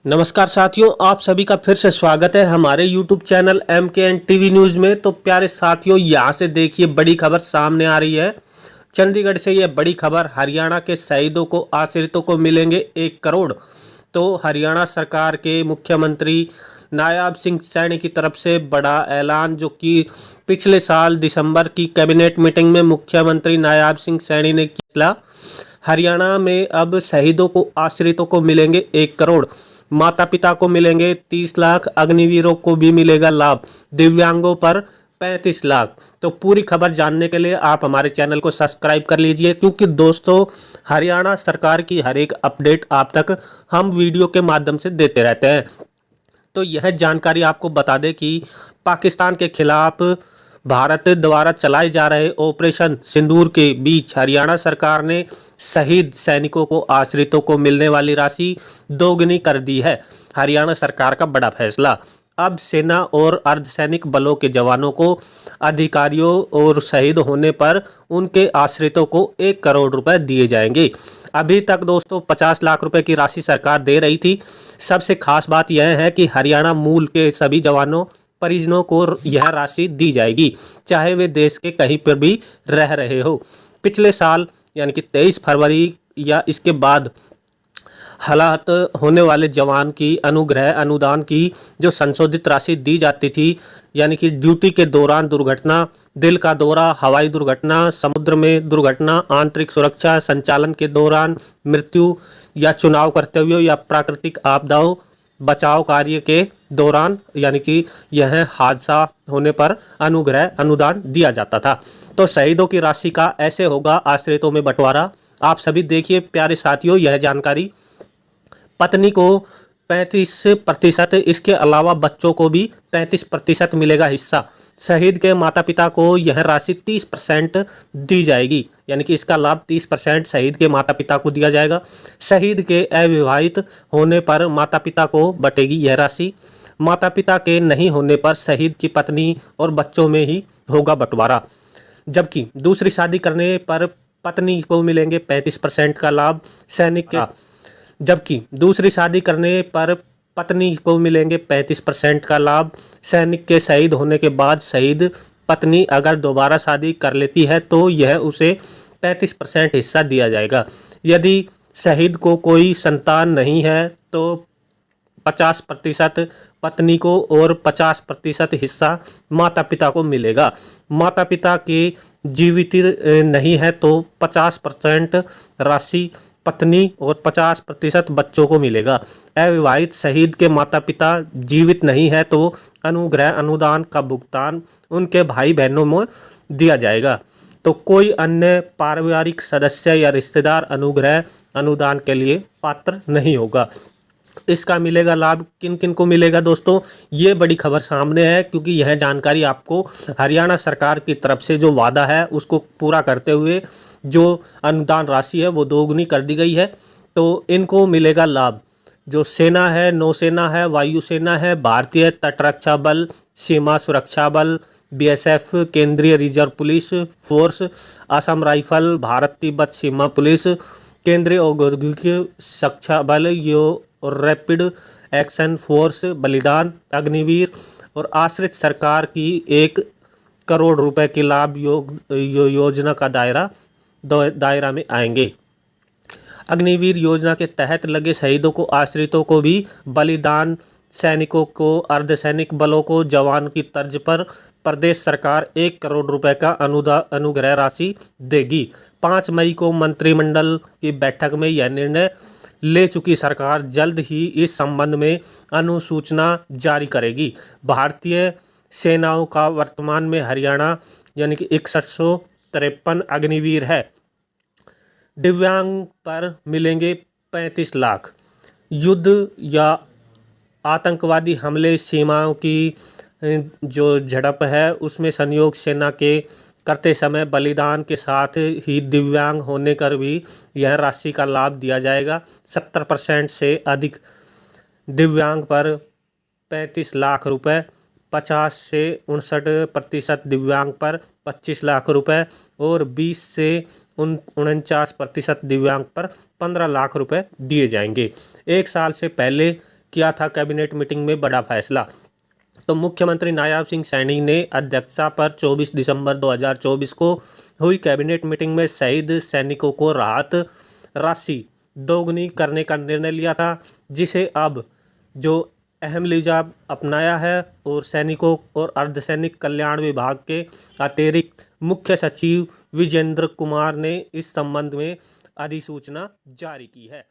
नमस्कार साथियों, आप सभी का फिर से स्वागत है हमारे YouTube channel MKN TV news में। तो प्यारे साथियों, यहाँ से देखिए बड़ी खबर सामने आ रही है। चंडीगढ़ से यह बड़ी खबर, हरियाणा के शहीदों को आश्रितों को मिलेंगे 1 करोड़। तो हरियाणा सरकार के मुख्यमंत्री नायाब सिंह सैनी की तरफ से बड़ा ऐलान, जो कि पिछले साल दिसंबर की कैबिनेट मीटिंग में मुख्यमंत्री नायाब सिंह सैनी ने किया। हरियाणा में अब शहीदों को आश्रितों को मिलेंगे 1 करोड़, माता पिता को मिलेंगे 30 लाख, अग्निवीरों को भी मिलेगा लाभ, दिव्यांगों पर 35 लाख। तो पूरी खबर जानने के लिए आप हमारे चैनल को सब्सक्राइब कर लीजिए, क्योंकि दोस्तों हरियाणा सरकार की हर एक अपडेट आप तक हम वीडियो के माध्यम से देते रहते हैं। तो यह जानकारी आपको बता दें कि पाकिस्तान के खिलाफ भारत द्वारा चलाए जा रहे ऑपरेशन सिंदूर के बीच हरियाणा सरकार ने शहीद सैनिकों को आश्रितों को मिलने वाली राशि दोगुनी कर दी है। हरियाणा सरकार का बड़ा फैसला, अब सेना और अर्धसैनिक बलों के जवानों को, अधिकारियों और शहीद होने पर उनके आश्रितों को 1 करोड़ रुपए दिए जाएंगे। अभी तक दोस्तों 50 लाख रुपए की राशि सरकार दे रही थी। सबसे खास बात यह है कि हरियाणा मूल के सभी जवानों परिजनों को यह राशि दी जाएगी, चाहे वे देश के कहीं पर भी रह रहे हो। पिछले साल यानी कि 23 फरवरी या इसके बाद हालात होने वाले जवान की अनुग्रह अनुदान की जो संशोधित राशि दी जाती थी, यानी कि ड्यूटी के दौरान दुर्घटना, दिल का दौरा, हवाई दुर्घटना, समुद्र में दुर्घटना, आंतरिक सुरक्षा संचालन के दौरान मृत्यु, या चुनाव करते हुए, या प्राकृतिक आपदाओं बचाव कार्य के दौरान, यानी कि यह हादसा होने पर अनुग्रह अनुदान दिया जाता था। तो शहीदों की राशि का ऐसे होगा आश्रितों में बंटवारा। आप सभी देखिए प्यारे साथियों, यह जानकारी पत्नी को 35%, इसके अलावा बच्चों को भी 35% मिलेगा हिस्सा। शहीद के माता पिता को यह राशि 30% दी जाएगी, यानी कि इसका लाभ 30% शहीद के माता पिता को दिया जाएगा। शहीद के अविवाहित होने पर माता पिता को बटेगी यह राशि। माता पिता के नहीं होने पर शहीद की पत्नी और बच्चों में ही होगा बंटवारा। जबकि दूसरी शादी करने पर पत्नी को मिलेंगे 35% का लाभ, सैनिक के जबकि दूसरी शादी करने पर पत्नी को मिलेंगे 35% का लाभ। सैनिक के शहीद होने के बाद शहीद पत्नी अगर दोबारा शादी कर लेती है तो यह उसे 35% हिस्सा दिया जाएगा। यदि शहीद को कोई संतान नहीं है तो 50% पत्नी को और 50% हिस्सा माता पिता को मिलेगा। माता पिता के जीवित नहीं है तो 50% राशि पत्नी और 50% बच्चों को मिलेगा। अविवाहित शहीद के माता पिता जीवित नहीं है तो अनुग्रह अनुदान का भुगतान उनके भाई बहनों में दिया जाएगा। तो कोई अन्य पारिवारिक सदस्य या रिश्तेदार अनुग्रह अनुदान के लिए पात्र नहीं होगा। इसका मिलेगा लाभ किन किन को मिलेगा दोस्तों, ये बड़ी खबर सामने है, क्योंकि यह जानकारी आपको हरियाणा सरकार की तरफ से जो वादा है उसको पूरा करते हुए जो अनुदान राशि है वो दोगुनी कर दी गई है। तो इनको मिलेगा लाभ। जो सेना है, नौसेना है, वायुसेना है, भारतीय तटरक्षा बल, सीमा सुरक्षा बल, BSF, केंद्रीय reserve police force, Assam rifle, Bharat Tibet सीमा पुलिस, केंद्रीय औद्योगिक सुरक्षा बल, यो रैपिड एक्शन फोर्स, बलिदान, अग्निवीर और आश्रित सरकार की 1 करोड़ रुपए के लाभ योजना का दायरा में आएंगे। अग्निवीर योजना के तहत लगे शहीदों को आश्रितों को भी बलिदान सैनिकों को, अर्धसैनिक बलों को जवान की तर्ज पर प्रदेश सरकार 1 करोड़ रुपए का अनुग्रह राशि देगी। 5 मई को मंत्रिमंडल की बैठक में यह निर्णय ले चुकी सरकार जल्द ही इस संबंध में अनुसूचना जारी करेगी। भारतीय सेनाओं का वर्तमान में हरियाणा यानी कि 6153 अग्निवीर है। दिव्यांग पर मिलेंगे 35 लाख। युद्ध या आतंकवादी हमले, सीमाओं की जो झड़प है उसमें सहयोग सेना के करते समय बलिदान के साथ ही दिव्यांग होने कर भी यह राशि का लाभ दिया जाएगा। 70% से अधिक दिव्यांग पर 35 लाख रुपए, 50 से 59% दिव्यांग पर 25 लाख रुपए और 20 से 49% दिव्यांग पर 15 लाख रुपए दिए जाएंगे। 1 साल से पहले किया था कैबिनेट मीटिंग में बड़ा फैसला। तो मुख्यमंत्री नायब सिंह सैनी ने अध्यक्षता पर 24 दिसंबर 2024 को हुई कैबिनेट मीटिंग में शहीद सैनिकों को राहत राशि दोगुनी करने का निर्णय लिया था, जिसे अब जो अहम लिजाम अपनाया है और सैनिकों और अर्धसैनिक कल्याण विभाग के अतिरिक्त मुख्य सचिव विजेंद्र कुमार ने इस संबंध में अधिसूचना जारी की है।